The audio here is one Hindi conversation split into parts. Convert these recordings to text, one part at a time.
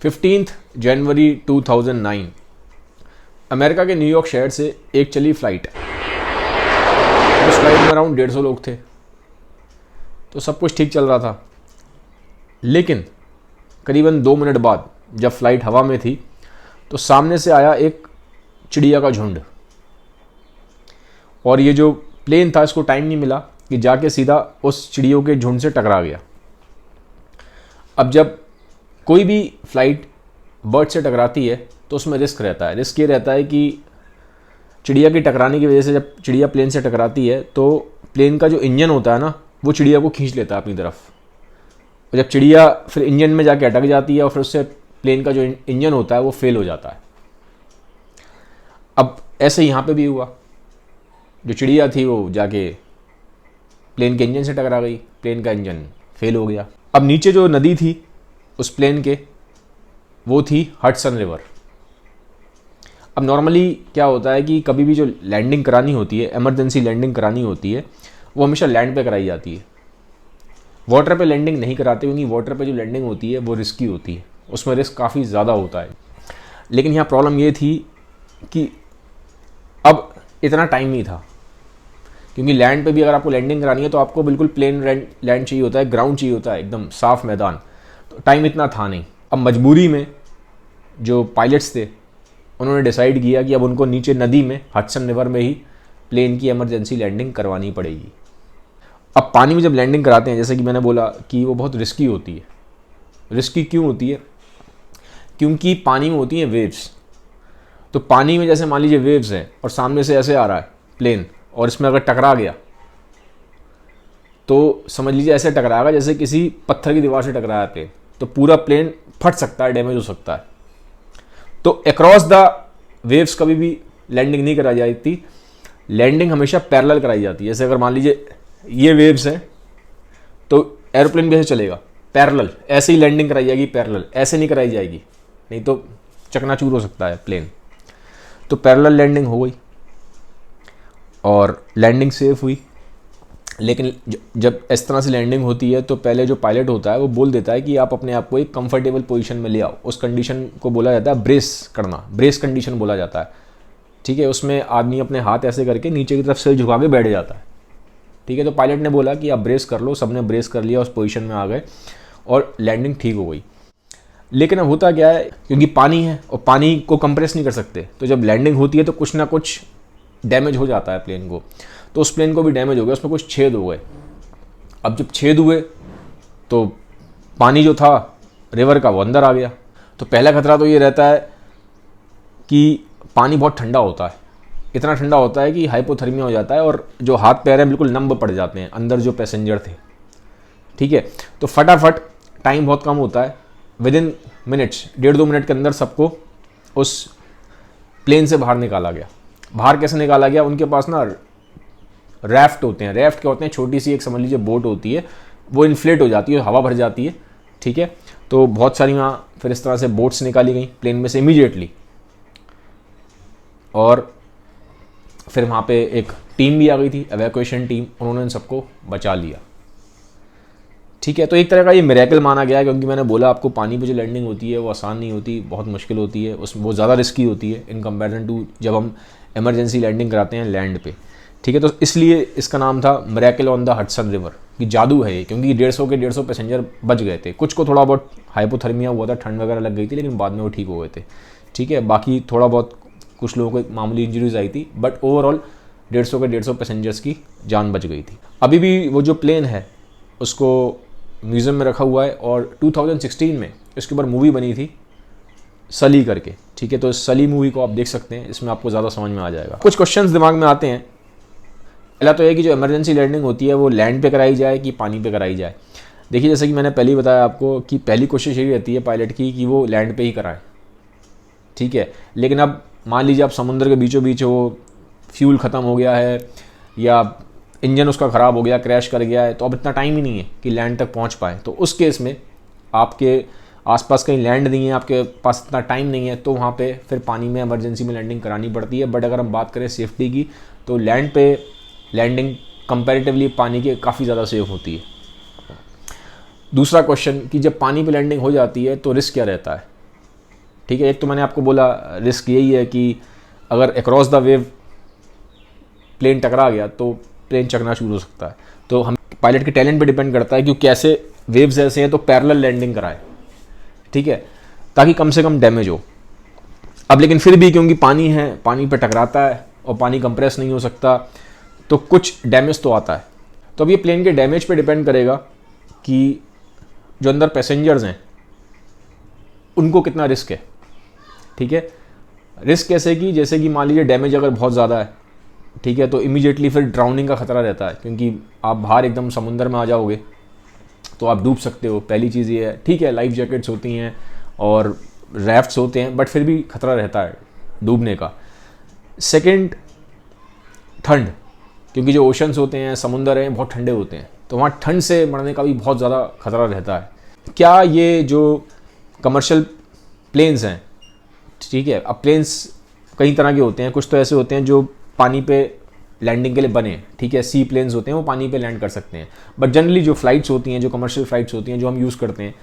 15 जनवरी 2009 अमेरिका के न्यूयॉर्क शहर से एक चली फ्लाइट। उस फ्लाइट में अराउंड 150 लोग थे, तो सब कुछ ठीक चल रहा था। लेकिन करीबन 2 मिनट बाद जब फ्लाइट हवा में थी तो सामने से आया एक चिड़िया का झुंड, और ये जो प्लेन था इसको टाइम नहीं मिला कि जाके सीधा उस चिड़ियों के झुंड से टकरा गया। अब जब कोई भी फ्लाइट बर्ड से टकराती है तो उसमें रिस्क रहता है। रिस्क ये रहता है कि चिड़िया की टकराने की वजह से जब चिड़िया प्लेन से टकराती है तो प्लेन का जो इंजन होता है ना, वो चिड़िया को खींच लेता है अपनी तरफ। और जब चिड़िया फिर इंजन में जाके अटक जाती है और फिर उससे प्लेन का जो इंजन होता है वो फेल हो जाता है। अब ऐसे यहाँ पे भी हुआ, जो चिड़िया थी वो जाके प्लेन के इंजन से टकरा गई, प्लेन का इंजन फेल हो गया। अब नीचे जो नदी थी उस प्लेन के, वो थी हडसन रिवर। अब नॉर्मली क्या होता है कि कभी भी जो लैंडिंग करानी होती है, इमरजेंसी लैंडिंग करानी होती है, वो हमेशा लैंड पे कराई जाती है। वाटर पे लैंडिंग नहीं कराते, क्योंकि वाटर पे जो लैंडिंग होती है वो रिस्की होती है, उसमें रिस्क काफ़ी ज़्यादा होता है। लेकिन यहाँ प्रॉब्लम ये थी कि अब इतना टाइम नहीं था, क्योंकि लैंड पे भी अगर आपको लैंडिंग करानी है तो आपको बिल्कुल प्लेन लैंड चाहिए होता है, ग्राउंड चाहिए होता है, एकदम साफ मैदान। तो टाइम इतना था नहीं। अब मजबूरी में जो पायलट्स थे उन्होंने डिसाइड किया कि अब उनको नीचे नदी में, हडसन रिवर में ही प्लेन की इमरजेंसी लैंडिंग करवानी पड़ेगी। अब पानी में जब लैंडिंग कराते हैं, जैसे कि मैंने बोला कि वो बहुत रिस्की होती है। रिस्की क्यों होती है? क्योंकि पानी में होती हैं वेव्स। तो पानी में जैसे मान लीजिए वेव्स हैं और सामने से ऐसे आ रहा है प्लेन, और इसमें अगर टकरा गया तो समझ लीजिए ऐसे टकराएगा जैसे किसी पत्थर की दीवार से टकराया प्लेन, तो पूरा प्लेन फट सकता है, डैमेज हो सकता है। तो अक्रॉस द वेव्स कभी भी लैंडिंग नहीं कराई जाती, लैंडिंग हमेशा पैरेलल कराई जाती है। जैसे अगर मान लीजिए ये वेव्स हैं तो एरोप्लेन भी ऐसे चलेगा पैरेलल, ऐसे ही लैंडिंग कराई जाएगी पैरेलल, ऐसे नहीं कराई जाएगी, नहीं तो चकनाचूर हो सकता है प्लेन। तो पैरेलल लैंडिंग हो गई और लैंडिंग सेफ हुई। लेकिन जब इस तरह से लैंडिंग होती है तो पहले जो पायलट होता है वो बोल देता है कि आप अपने आप को एक कंफर्टेबल पोजीशन में ले आओ। उस कंडीशन को बोला जाता है ब्रेस करना, ब्रेस कंडीशन बोला जाता है। ठीक है, उसमें आदमी अपने हाथ ऐसे करके नीचे की तरफ सिर झुका के बैठ जाता है। ठीक है, तो पायलट ने बोला कि आप ब्रेस कर लो, सबने ब्रेस कर लिया, उस पोजीशन में आ गए और लैंडिंग ठीक हो गई। लेकिन अब होता क्या है, क्योंकि पानी है और पानी को कंप्रेस नहीं कर सकते, तो जब लैंडिंग होती है तो कुछ ना कुछ डैमेज हो जाता है प्लेन को। तो उस प्लेन को भी डैमेज हो गया, उसमें कुछ छेद हो गए। अब जब छेद हुए तो पानी जो था रिवर का वो अंदर आ गया। तो पहला खतरा तो ये रहता है कि पानी बहुत ठंडा होता है, इतना ठंडा होता है कि हाइपोथर्मिया हो जाता है और जो हाथ पैर हैं बिल्कुल नम पड़ जाते हैं अंदर जो पैसेंजर थे। ठीक है, तो फटाफट, टाइम बहुत कम होता है, विद इन मिनट्स, 1.5-2 मिनट के अंदर सबको उस प्लेन से बाहर निकाला गया। बाहर कैसे निकाला गया? उनके पास ना रैफ्ट होते हैं। रैफ्ट क्या होते हैं? छोटी सी एक समझ लीजिए बोट होती है, वो इन्फ्लेट हो जाती है, हवा भर जाती है। ठीक है, तो बहुत सारी वहाँ फिर इस तरह से बोट्स निकाली गई प्लेन में से इमीडिएटली, और फिर वहाँ पे एक टीम भी आ गई थी, एवैक्यूएशन टीम, उन्होंने इन सबको बचा लिया। ठीक है, तो एक तरह का ये मिरेकल माना गया है, क्योंकि मैंने बोला आपको पानी पे जो लैंडिंग होती है वो आसान नहीं होती, बहुत मुश्किल होती है, वो ज़्यादा रिस्की होती है इन कंपैरिजन टू जब हम इमरजेंसी लैंडिंग कराते हैं लैंड पे। ठीक है, तो इसलिए इसका नाम था miracle on the Hudson river, कि जादू है ये, क्योंकि 150 पैसेंजर बच गए थे। कुछ को थोड़ा बहुत हाइपोथर्मिया हुआ था, ठंड वगैरह लग गई थी, लेकिन बाद में वो ठीक हो गए थे। ठीक है, बाकी थोड़ा बहुत कुछ लोगों को मामूली इंजरीज आई थी, बट ओवरऑल 150 पैसेंजर्स की जान बच गई थी। अभी भी वो जो प्लेन है उसको म्यूज़ियम में रखा हुआ है, और 2016 में इसके ऊपर मूवी बनी थी सली करके। ठीक है, तो इस सली मूवी को आप देख सकते हैं, इसमें आपको ज़्यादा समझ में आ जाएगा। कुछ क्वेश्चंस दिमाग में आते हैं। पहला तो है कि जो इमरजेंसी लैंडिंग होती है वो लैंड पे कराई जाए कि पानी पे कराई जाए। देखिए, जैसे कि मैंने पहले ही बताया आपको कि पहली कोशिश यही रहती है पायलट की कि वो लैंड पे ही कराएं। ठीक है, लेकिन अब मान लीजिए आप समुद्र के बीचों बीच हो, फ्यूल ख़त्म हो गया है या इंजन उसका ख़राब हो गया, क्रैश कर गया है, तो अब इतना टाइम ही नहीं है कि लैंड तक पहुंच पाएँ। तो उस केस में आपके आसपास कहीं लैंड नहीं है, आपके पास इतना टाइम नहीं है, तो वहाँ पे फिर पानी में इमरजेंसी में लैंडिंग करानी पड़ती है। बट अगर हम बात करें सेफ्टी की, तो लैंड पे लैंडिंग कंपैरेटिवली पानी के काफ़ी ज़्यादा सेफ होती है। दूसरा क्वेश्चन कि जब पानी पे लैंडिंग हो जाती है तो रिस्क क्या रहता है? ठीक है, एक तो मैंने आपको बोला रिस्क यही है कि अगर अक्रॉस द वेव प्लेन टकरा गया तो प्लेन चकना शुरू हो सकता है। तो हम पायलट के टैलेंट पे डिपेंड करता है कि कैसे वेव्स ऐसे हैं तो पैरेलल लैंडिंग कराए, ठीक है, ताकि कम से कम डैमेज हो। अब लेकिन फिर भी क्योंकि पानी है, पानी पे टकराता है और पानी कंप्रेस नहीं हो सकता, तो कुछ डैमेज तो आता है। तो अब ये प्लेन के डैमेज पे डिपेंड करेगा कि जो अंदर पैसेंजर्स हैं उनको कितना रिस्क है, ठीक है। रिस्क कैसे कि जैसे कि मान लीजिए डैमेज अगर बहुत ज़्यादा है, ठीक है, तो इमीडिएटली फिर ड्राउनिंग का खतरा रहता है, क्योंकि आप बाहर एकदम समुंदर में आ जाओगे तो आप डूब सकते हो। पहली चीज़ ये है, ठीक है, लाइफ जैकेट्स होती हैं और रैफ्ट्स होते हैं, बट फिर भी खतरा रहता है डूबने का। सेकंड, ठंड, क्योंकि जो ओशंस होते हैं, समुंदर हैं, बहुत ठंडे होते हैं, तो वहाँ ठंड से मरने का भी बहुत ज़्यादा खतरा रहता है। क्या ये जो कमर्शियल प्लेन्स हैं, ठीक है, अब प्लेन्स कई तरह के होते हैं, कुछ तो ऐसे होते हैं जो पानी पे लैंडिंग के लिए बने, ठीक है, सी प्लेन्स होते हैं, वो पानी पे लैंड कर सकते हैं। बट जनरली जो फ्लाइट्स होती हैं, जो कमर्शियल फ्लाइट्स होती हैं, जो हम यूज़ करते हैं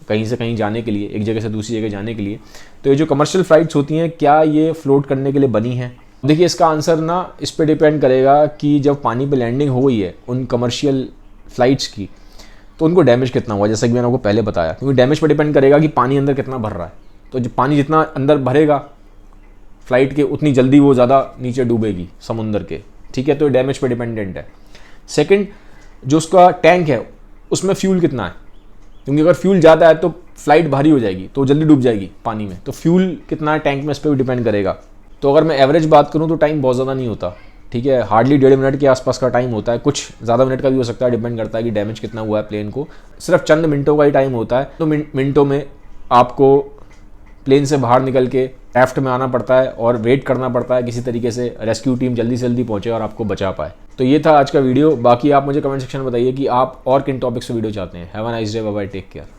कहीं से कहीं जाने के लिए, एक जगह से दूसरी जगह जाने के लिए, तो ये जो कमर्शियल फ्लाइट्स होती हैं, क्या ये फ्लोट करने के लिए बनी हैं? देखिए, इसका आंसर ना इस पे डिपेंड करेगा कि जब पानी पे लैंडिंग हो गई है उन कमर्शियल फ्लाइट्स की, तो उनको डैमेज कितना हुआ, जैसा कि मैंने आपको पहले बताया, क्योंकि डैमेज पे डिपेंड करेगा कि पानी अंदर कितना भर रहा है। तो जो पानी जितना अंदर भरेगा फ्लाइट के, उतनी जल्दी वो ज़्यादा नीचे डूबेगी समुंदर के, ठीक है, तो डैमेज पे डिपेंडेंट है। सेकंड, जो उसका टैंक है उसमें फ्यूल कितना है, क्योंकि अगर फ्यूल ज़्यादा है तो फ्लाइट भारी हो जाएगी, तो जल्दी डूब जाएगी पानी में, तो फ्यूल कितना है टैंक में, इस पर भी डिपेंड करेगा। तो अगर मैं एवरेज बात करूँ तो टाइम बहुत ज़्यादा नहीं होता, ठीक है, हार्डली 1.5 मिनट के आसपास का टाइम होता है, कुछ ज़्यादा मिनट का भी हो सकता है, डिपेंड करता है कि डैमेज कितना हुआ है प्लेन को। सिर्फ चंद मिनटों का ही टाइम होता है, तो मिनटों में आपको प्लेन से बाहर निकल के रैफ्ट में आना पड़ता है और वेट करना पड़ता है किसी तरीके से रेस्क्यू टीम जल्दी से जल्दी पहुंचे और आपको बचा पाए। तो ये था आज का वीडियो। बाकी आप मुझे कमेंट सेक्शन में बताइए कि आप और किन टॉपिक्स पे वीडियो चाहते हैं। Have a nice day, bye bye, take care.